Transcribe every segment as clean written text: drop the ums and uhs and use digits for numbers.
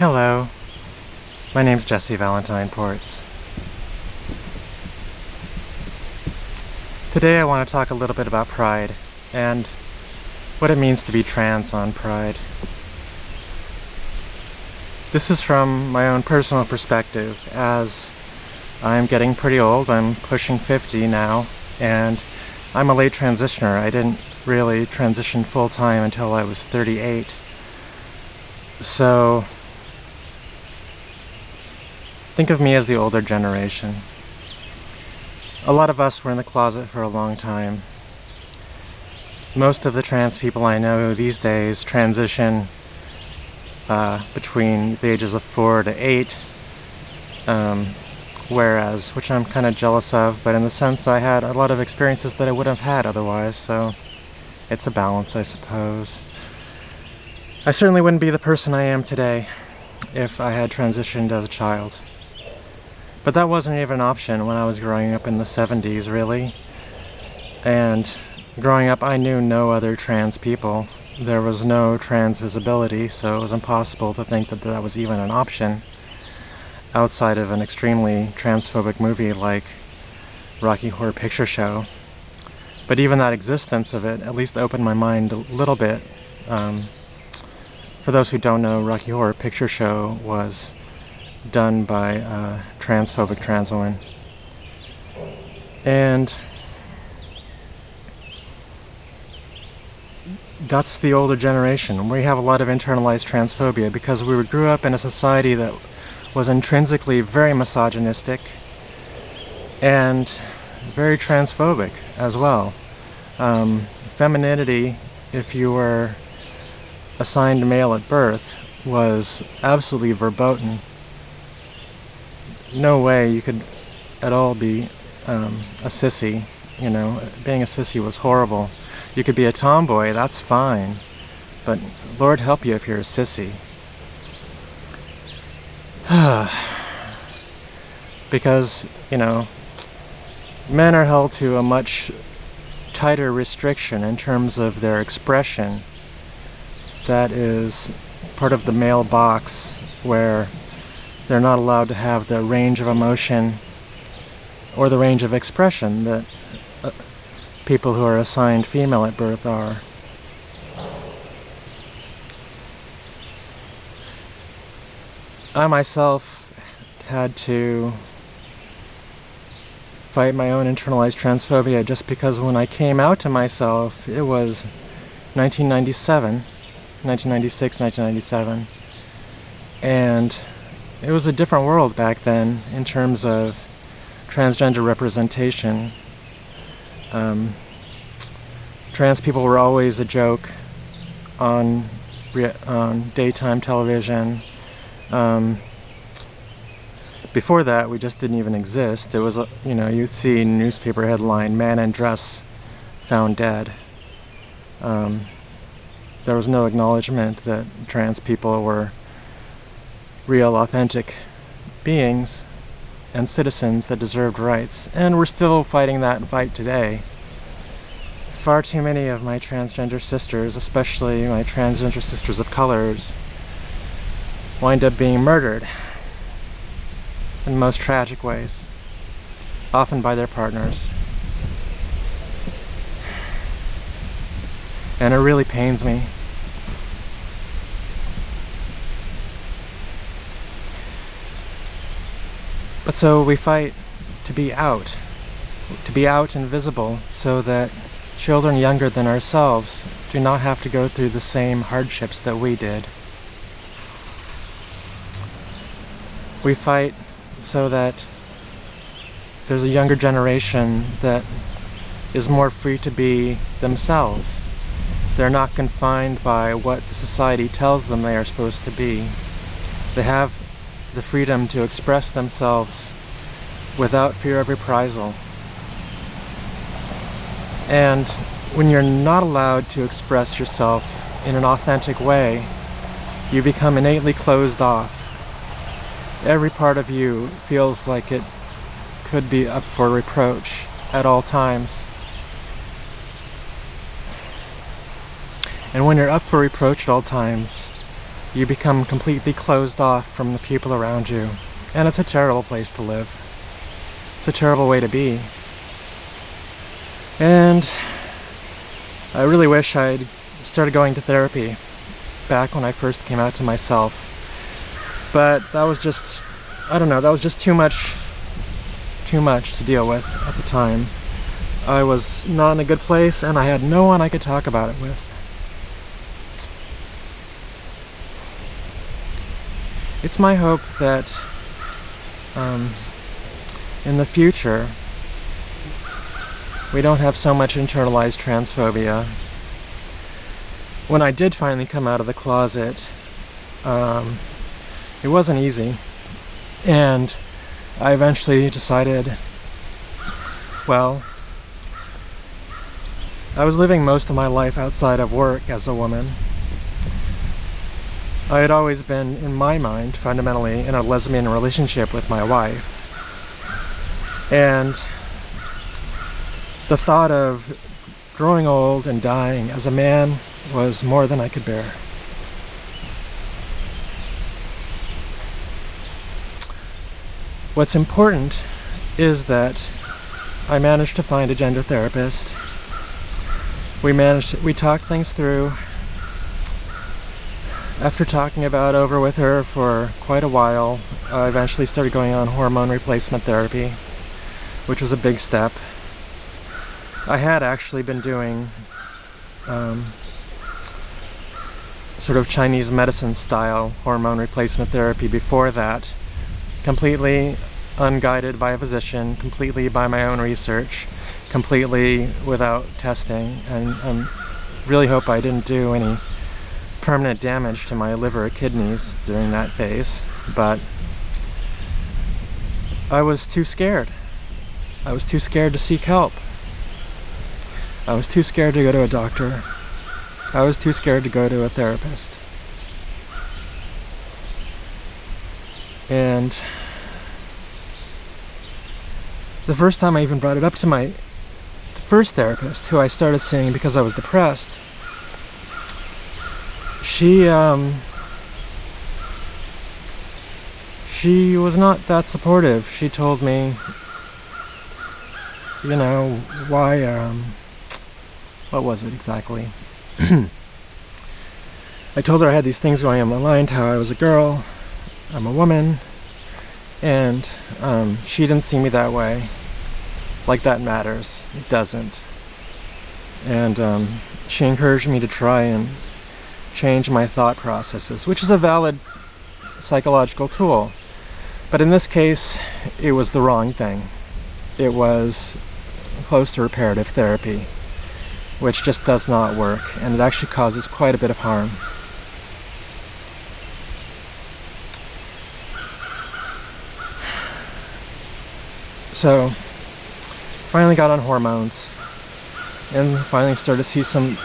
Hello, my name's Jesse Valentine Ports. Today I want to talk a little bit about pride and what it means to be trans on Pride. This is from my own personal perspective, as I'm getting pretty old. I'm pushing 50 now, and I'm a late transitioner. I didn't really transition full-time until I was 38. So think of me as the older generation. A lot of us were in the closet for a long time. Most of the trans people I know these days transition between the ages of 4 to 8, which I'm kind of jealous of, but in the sense I had a lot of experiences that I wouldn't have had otherwise, so it's a balance, I suppose. I certainly wouldn't be the person I am today if I had transitioned as a child. But that wasn't even an option when I was growing up in the 70s, really. And growing up, I knew no other trans people. There was no trans visibility, so it was impossible to think that that was even an option outside of an extremely transphobic movie like Rocky Horror Picture Show. But even that existence of it at least opened my mind a little bit. For those who don't know, Rocky Horror Picture Show was done by a transphobic trans woman. And that's the older generation. We have a lot of internalized transphobia because we grew up in a society that was intrinsically very misogynistic and very transphobic as well. Femininity, if you were assigned male at birth, was absolutely verboten. No way you could at all be a sissy. You know, being a sissy was horrible. You could be a tomboy, that's fine, but Lord help you if you're a sissy. Because, you know, men are held to a much tighter restriction in terms of their expression. That is part of the male box where they're not allowed to have the range of emotion or the range of expression that people who are assigned female at birth are. I myself had to fight my own internalized transphobia just because when I came out to myself, it was 1996, 1997, and it was a different world back then in terms of transgender representation. Trans people were always a joke on daytime television. Before that, we just didn't even exist. It was, you'd see newspaper headline, "Man in dress found dead." There was no acknowledgement that trans people were real, authentic beings and citizens that deserved rights. And we're still fighting that fight today. Far too many of my transgender sisters, especially my transgender sisters of colors, wind up being murdered in most tragic ways, often by their partners. And it really pains me. But so we fight to be out and visible, so that children younger than ourselves do not have to go through the same hardships that we did. We fight so that there's a younger generation that is more free to be themselves. They're not confined by what society tells them they are supposed to be. They have the freedom to express themselves without fear of reprisal. And when you're not allowed to express yourself in an authentic way, you become innately closed off. Every part of you feels like it could be up for reproach at all times. And when you're up for reproach at all times, you become completely closed off from the people around you. And it's a terrible place to live. It's a terrible way to be. And I really wish I'd started going to therapy back when I first came out to myself. But that was just, I don't know, that was just too much to deal with at the time. I was not in a good place, and I had no one I could talk about it with. It's my hope that in the future we don't have so much internalized transphobia. When I did finally come out of the closet, it wasn't easy, and I eventually decided, well, I was living most of my life outside of work as a woman. I had always been, in my mind, fundamentally in a lesbian relationship with my wife. And the thought of growing old and dying as a man was more than I could bear. What's important is that I managed to find a gender therapist. We talked things through. After talking about over with her for quite a while, I eventually started going on hormone replacement therapy, which was a big step. I had actually been doing sort of Chinese medicine style hormone replacement therapy before that, completely unguided by a physician, completely by my own research, completely without testing, and really hope I didn't do any permanent damage to my liver or kidneys during that phase. But I was too scared. I was too scared to seek help. I was too scared to go to a doctor. I was too scared to go to a therapist. And the first time I even brought it up to my first therapist, who I started seeing because I was depressed, she was not that supportive. She told me, why, what was it exactly? I told her I had these things going on in my mind, how I was a girl, I'm a woman, and she didn't see me that way. Like that matters. It doesn't. And she encouraged me to try and change my thought processes, which is a valid psychological tool. But in this case, it was the wrong thing. It was close to reparative therapy, which just does not work, and it actually causes quite a bit of harm. So, finally got on hormones, and finally started to see some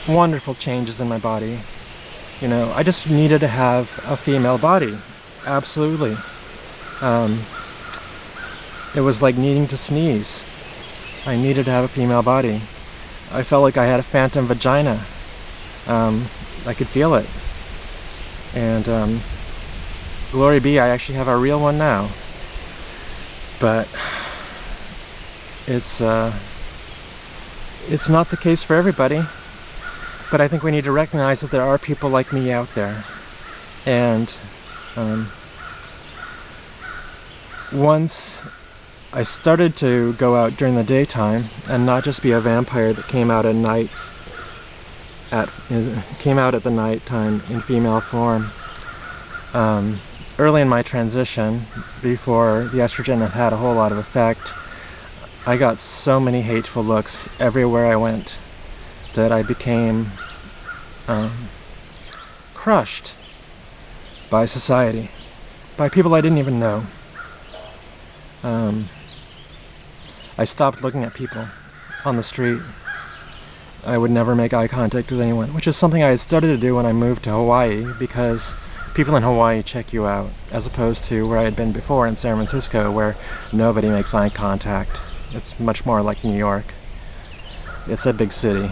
wonderful changes in my body. I just needed to have a female body. Absolutely. It was like needing to sneeze. I needed to have a female body. I felt like I had a phantom vagina. I could feel it. And glory be, I actually have a real one now. But it's not the case for everybody. But I think we need to recognize that there are people like me out there. And once I started to go out during the daytime and not just be a vampire that came out at the night time in female form. Early in my transition, before the estrogen had a whole lot of effect, I got so many hateful looks everywhere I went that I became crushed by society, by people I didn't even know. I stopped looking at people on the street. I would never make eye contact with anyone, which is something I had started to do when I moved to Hawaii, because people in Hawaii check you out, as opposed to where I had been before in San Francisco, where nobody makes eye contact. It's much more like New York. It's a big city,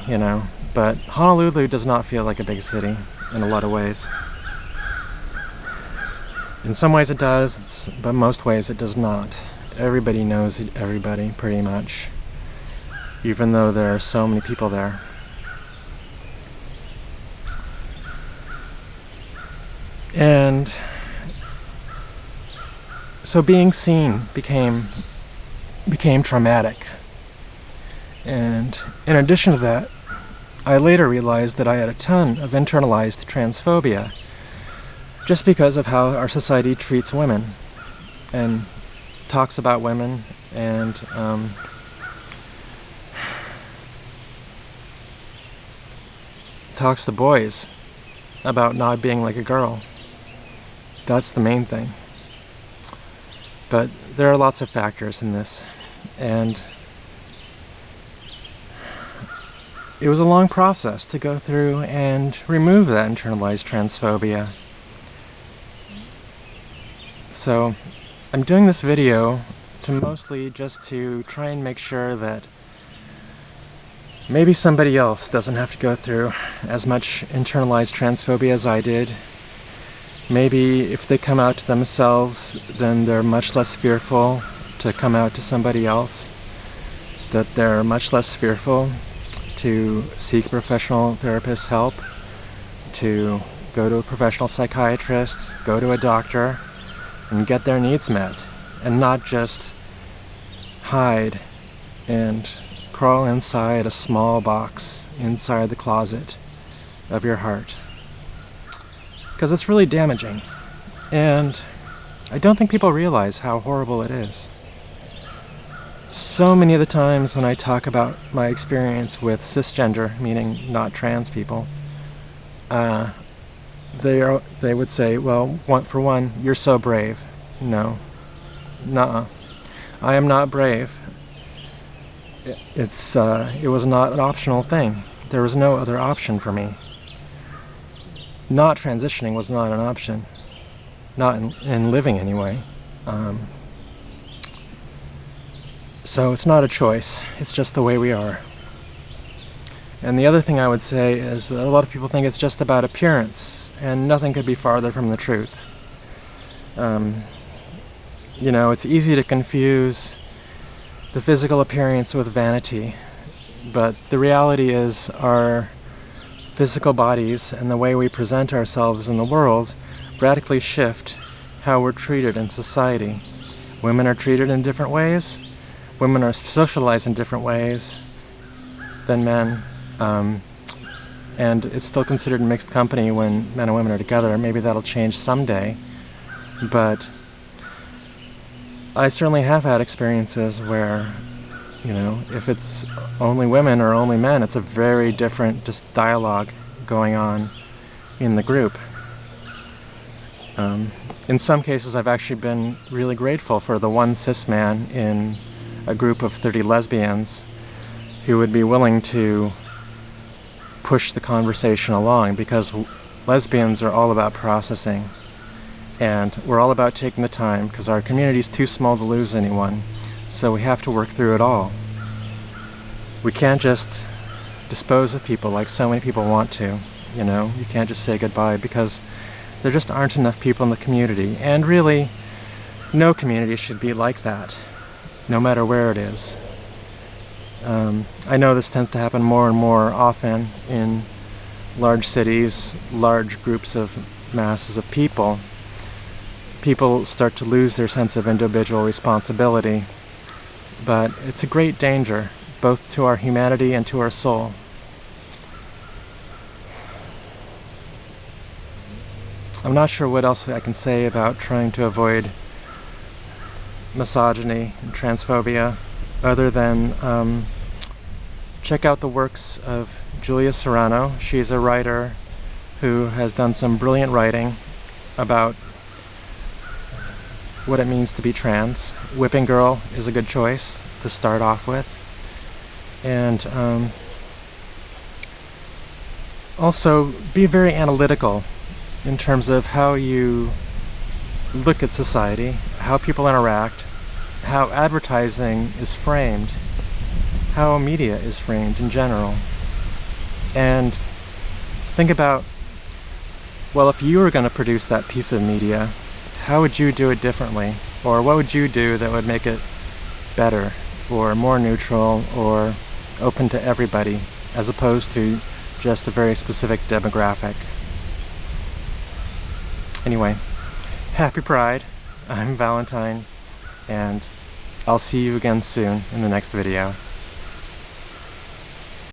but Honolulu does not feel like a big city in a lot of ways. In some ways it does, but most ways it does not. Everybody knows everybody, pretty much, even though there are so many people there. And so being seen became traumatic. And in addition to that, I later realized that I had a ton of internalized transphobia just because of how our society treats women and talks about women and talks to boys about not being like a girl. That's the main thing. But there are lots of factors in this, and it was a long process to go through and remove that internalized transphobia. So I'm doing this video to mostly just to try and make sure that maybe somebody else doesn't have to go through as much internalized transphobia as I did. Maybe if they come out to themselves, then they're much less fearful to come out to somebody else, that they're much less fearful to seek professional therapist help, to go to a professional psychiatrist, go to a doctor, and get their needs met, and not just hide and crawl inside a small box inside the closet of your heart. Because it's really damaging, and I don't think people realize how horrible it is. So many of the times when I talk about my experience with cisgender, meaning not trans people, they would say, well, for one, you're so brave. No. Nuh-uh. I am not brave. It was not an optional thing. There was no other option for me. Not transitioning was not an option. Not in living, anyway. So it's not a choice. It's just the way we are. And the other thing I would say is that a lot of people think it's just about appearance, and nothing could be farther from the truth. It's easy to confuse the physical appearance with vanity, but the reality is our physical bodies and the way we present ourselves in the world radically shift how we're treated in society. Women are treated in different ways. Women are socialized in different ways than men. And it's still considered mixed company when men and women are together. Maybe that'll change someday. But I certainly have had experiences where, if it's only women or only men, it's a very different just dialogue going on in the group. In some cases, I've actually been really grateful for the one cis man in a group of 30 lesbians who would be willing to push the conversation along, because lesbians are all about processing, and we're all about taking the time, because our community's too small to lose anyone, so we have to work through it all. We can't just dispose of people like so many people want to. You can't just say goodbye, because there just aren't enough people in the community, and really no community should be like that, no matter where it is. I know this tends to happen more and more often in large cities, large groups of masses of people. People start to lose their sense of individual responsibility, but it's a great danger, both to our humanity and to our soul. I'm not sure what else I can say about trying to avoid misogyny and transphobia, other than check out the works of Julia Serrano. She's a writer who has done some brilliant writing about what it means to be trans. Whipping Girl is a good choice to start off with. And also be very analytical in terms of how you look at society, how people interact, how advertising is framed, how media is framed in general. And think about, well, if you were going to produce that piece of media, how would you do it differently? Or what would you do that would make it better, or more neutral, or open to everybody, as opposed to just a very specific demographic? Anyway, happy Pride. I'm Valentine, and I'll see you again soon in the next video.